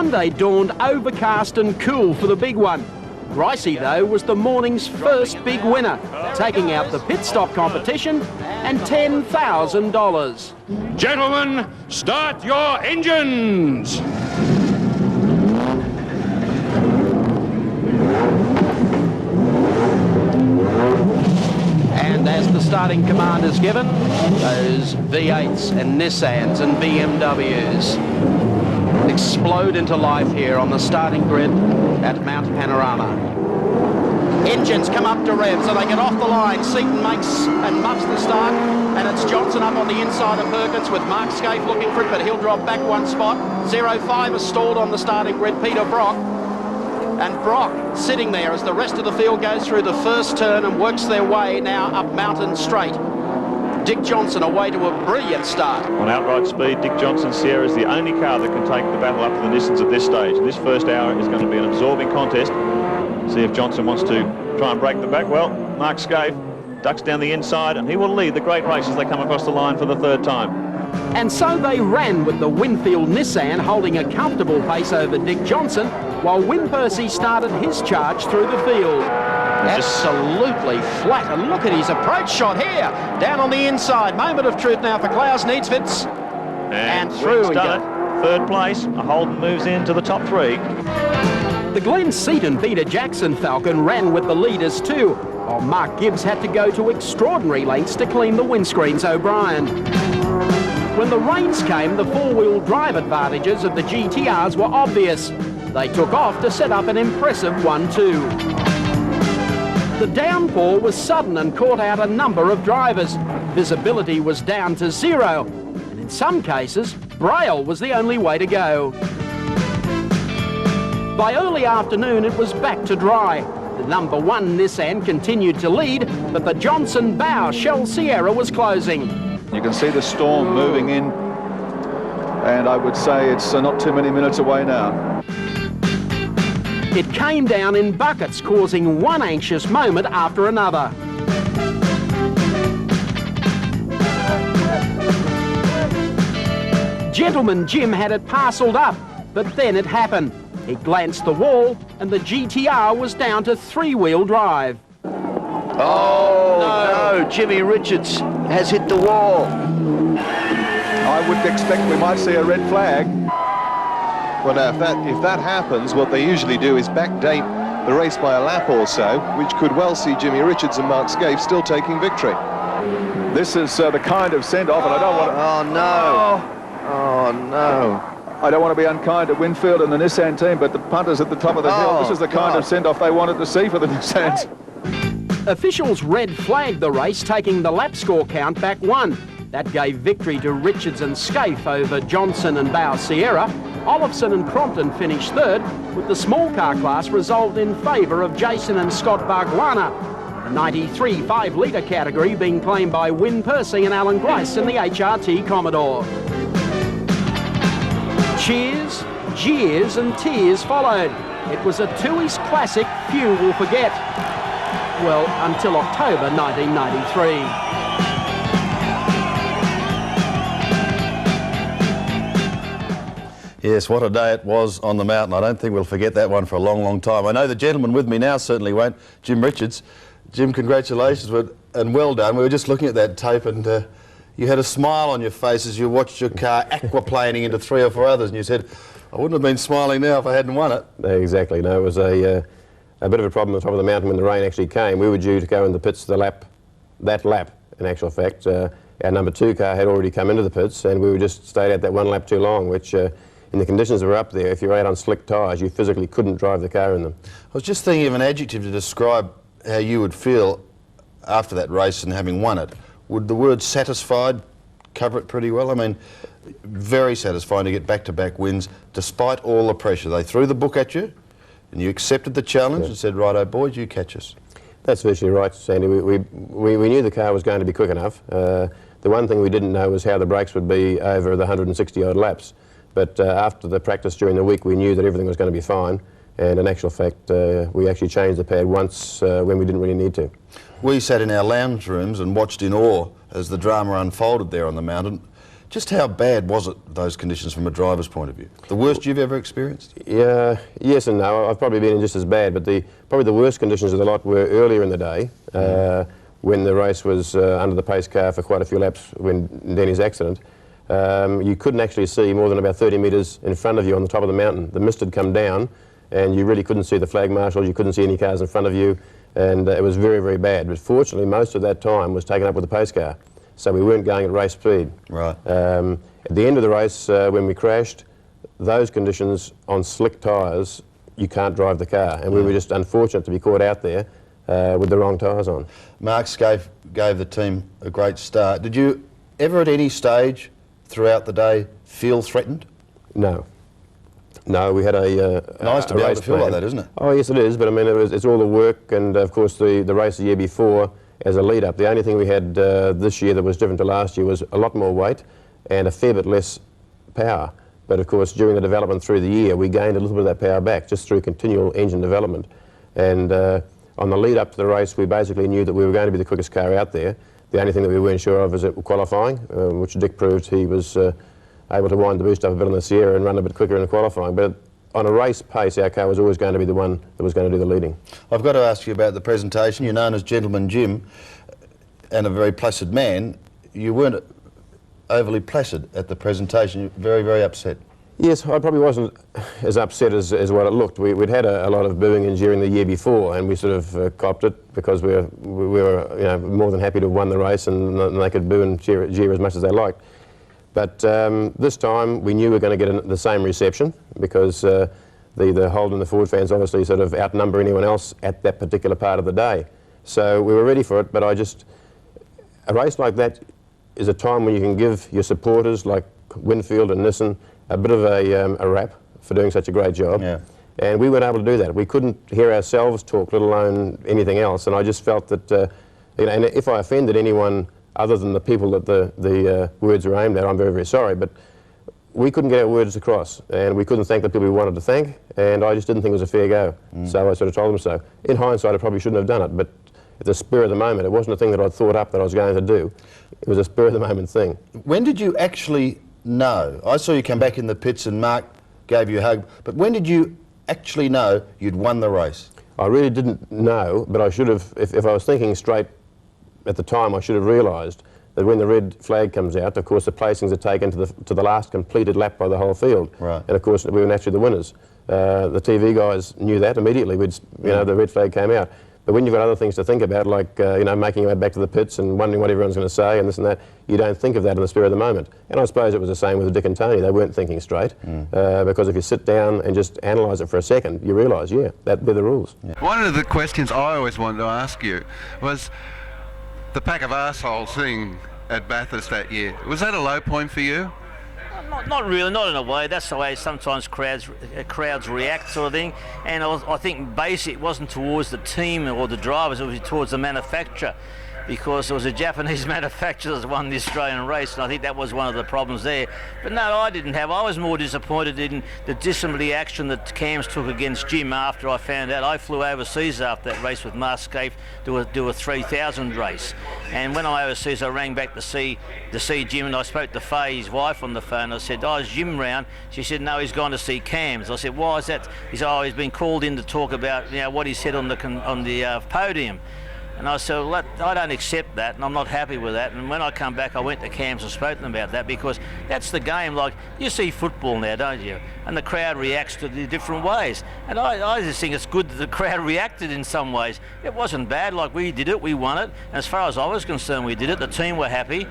Sunday dawned overcast and cool for the big one. Gricey, though, was the morning's first big winner, taking out the pit stop competition and $10,000. Gentlemen, start your engines! And as the starting command is given, those V8s and Nissans and BMWs explode into life here on the starting grid at Mount Panorama. Engines come up to revs and they get off the line. Seaton makes and muffs the start, and it's Johnson up on the inside of Perkins with Mark Scaife looking for it, but he'll drop back one spot. 05 is stalled on the starting grid, Peter Brock. And Brock sitting there as the rest of the field goes through the first turn and works their way now up Mountain Straight. Dick Johnson away to a brilliant start. On outright speed, Dick Johnson Sierra is the only car that can take the battle up to the Nissans at this stage. This first hour is going to be an absorbing contest. See if Johnson wants to try and break the back. Well, Mark Scaife ducks down the inside and he will lead the great race as they come across the line for the third time. And so they ran with the Winfield Nissan holding a comfortable pace over Dick Johnson, while Win Percy started his charge through the field. Absolutely flat, and look at his approach shot here, down on the inside. Moment of truth now for Klaus Neitsvitz, and through he goes. Third place, Holden moves into the top three. The Glen Seaton Peter Jackson Falcon ran with the leaders too, while Mark Gibbs had to go to extraordinary lengths to clean the windscreens O'Brien. When the rains came, the four-wheel drive advantages of the GTRs were obvious. They took off to set up an impressive 1-2. The downpour was sudden and caught out a number of drivers. Visibility was down to zero, and in some cases, Braille was the only way to go. By early afternoon, it was back to dry. The number 1 Nissan continued to lead, but the Johnson Bow Shell Sierra was closing. You can see the storm moving in, and I would say it's not too many minutes away now. It came down in buckets, causing one anxious moment after another. Gentleman Jim had it parcelled up, but then it happened. He glanced the wall, and the GTR was down to three-wheel drive. Oh, no, Jimmy Richards has hit the wall. I would expect we might see a red flag. Well, now, if that happens, what they usually do is backdate the race by a lap or so, which could well see Jimmy Richards and Mark Scaife still taking victory. This is the kind of send-off, and I don't want to... Oh, no. Oh, no. I don't want to be unkind to Winfield and the Nissan team, but the punters at the top of the hill, this is the kind of send-off they wanted to see for the Nissans. Officials red flagged the race, taking the lap score count back one. That gave victory to Richards and Scaife over Johnson and Bow Sierra. Olofsson and Crompton finished third, with the small car class resolved in favour of Jason and Scott Bargwanna. The 93 5-litre category being claimed by Win Percy and Alan Grice in the HRT Commodore. Cheers, jeers and tears followed. It was a Tooheys classic few will forget. Well, until October 1993. Yes, what a day it was on the mountain. I don't think we'll forget that one for a long, long time. I know the gentleman with me now certainly won't, Jim Richards. Jim, congratulations and well done. We were just looking at that tape and you had a smile on your face as you watched your car aquaplaning into 3 or 4 others, and you said, I wouldn't have been smiling now if I hadn't won it. Exactly. No, it was a bit of a problem at the top of the mountain when the rain actually came. We were due to go in the pits that lap, in actual fact. Our number 2 car had already come into the pits, and we were just stayed out that 1 lap too long, which in the conditions that were up there, if you were out on slick tyres, you physically couldn't drive the car in them. I was just thinking of an adjective to describe how you would feel after that race and having won it. Would the word satisfied cover it pretty well? I mean, very satisfying to get back-to-back wins despite all the pressure. They threw the book at you and you accepted the challenge and said, righto boys, you catch us. That's virtually right, Sandy. We knew the car was going to be quick enough. The one thing we didn't know was how the brakes would be over the 160-odd laps. But after the practice during the week, we knew that everything was going to be fine. And in actual fact, we actually changed the pad once when we didn't really need to. We sat in our lounge rooms and watched in awe as the drama unfolded there on the mountain. Just how bad was it, those conditions, from a driver's point of view? The worst you've ever experienced? Yeah, yes and no. I've probably been in just as bad, but probably the worst conditions of the lot were earlier in the day, when the race was under the pace car for quite a few laps when Denny's accident. You couldn't actually see more than about 30 metres in front of you on the top of the mountain. The mist had come down and you really couldn't see the flag marshals, you couldn't see any cars in front of you, and it was very, very bad. But fortunately, most of that time was taken up with the pace car, so we weren't going at race speed. Right. At the end of the race, when we crashed, those conditions on slick tyres, you can't drive the car, and we were just unfortunate to be caught out there with the wrong tyres on. Mark Skaife gave the team a great start. Did you ever at any stage throughout the day feel threatened? No. No, we had Nice to be able to feel like that, isn't it? Oh, yes, it is, but I mean, it's all the work and, of course, the race the year before as a lead-up. The only thing we had this year that was different to last year was a lot more weight and a fair bit less power. But, of course, during the development through the year, we gained a little bit of that power back just through continual engine development. And on the lead-up to the race, we basically knew that we were going to be the quickest car out there. The only thing that we weren't sure of was qualifying, which Dick proved he was able to wind the boost up a bit on the Sierra and run a bit quicker in the qualifying. But on a race pace, our car was always going to be the one that was going to do the leading. I've got to ask you about the presentation. You're known as Gentleman Jim and a very placid man. You weren't overly placid at the presentation. You're very, very upset. Yes, I probably wasn't as upset as what it looked. We'd had a lot of booing and jeering the year before, and we sort of copped it because we were more than happy to have won the race, and they could boo and jeer as much as they liked. But this time we knew we were going to get the same reception because the Holden and the Ford fans obviously sort of outnumber anyone else at that particular part of the day. So we were ready for it, but a race like that is a time when you can give your supporters like Winfield and Nissan a bit of a rap for doing such a great job. Yeah. And we weren't able to do that. We couldn't hear ourselves talk, let alone anything else, and I just felt that, and if I offended anyone other than the people that the words were aimed at, I'm very, very sorry, but we couldn't get our words across, and we couldn't thank the people we wanted to thank, and I just didn't think it was a fair go. So I sort of told them so. In hindsight, I probably shouldn't have done it, but at the spur of the moment, it wasn't a thing that I'd thought up that I was going to do. It was a spur of the moment thing. When did you actually know? I saw you come back in the pits and Mark gave you a hug, but when did you actually know you'd won the race? I really didn't know, but I should have, if I was thinking straight at the time, I should have realised that when the red flag comes out, of course the placings are taken to the last completed lap by the whole field. Right. And of course we were naturally the winners. The TV guys knew that immediately. The red flag came out. But when you've got other things to think about, like making your way back to the pits and wondering what everyone's going to say and this and that, you don't think of that in the spur of the moment. And I suppose it was the same with Dick and Tony. They weren't thinking straight because if you sit down and just analyse it for a second, you realise, yeah, they're the rules. Yeah. One of the questions I always wanted to ask you was the pack of arseholes thing at Bathurst that year. Was that a low point for you? Not really, not in a way. That's the way sometimes crowds react, sort of thing. And I think basically it wasn't towards the team or the drivers, it was towards the manufacturer, because it was a Japanese manufacturer that won the Australian race, and I think that was one of the problems there. But no, I was more disappointed in the dissimilar action that Cams took against Jim after I found out. I flew overseas after that race with Mark Skaife to do a 3,000 race. And when I overseas, I rang back to see Jim, and I spoke to Faye, his wife, on the phone. I said, "Oh, is Jim round?" She said, "No, he's gone to see Cams." I said, "Why is that?" He said, "Oh, he's been called in to talk about what he said on the podium." And I said, well, I don't accept that, and I'm not happy with that. And when I come back, I went to Cams and spoke to them about that, because that's the game. Like, you see football now, don't you? And the crowd reacts to the different ways. And I just think it's good that the crowd reacted in some ways. It wasn't bad. Like, we did it, we won it. And as far as I was concerned, we did it. The team were happy.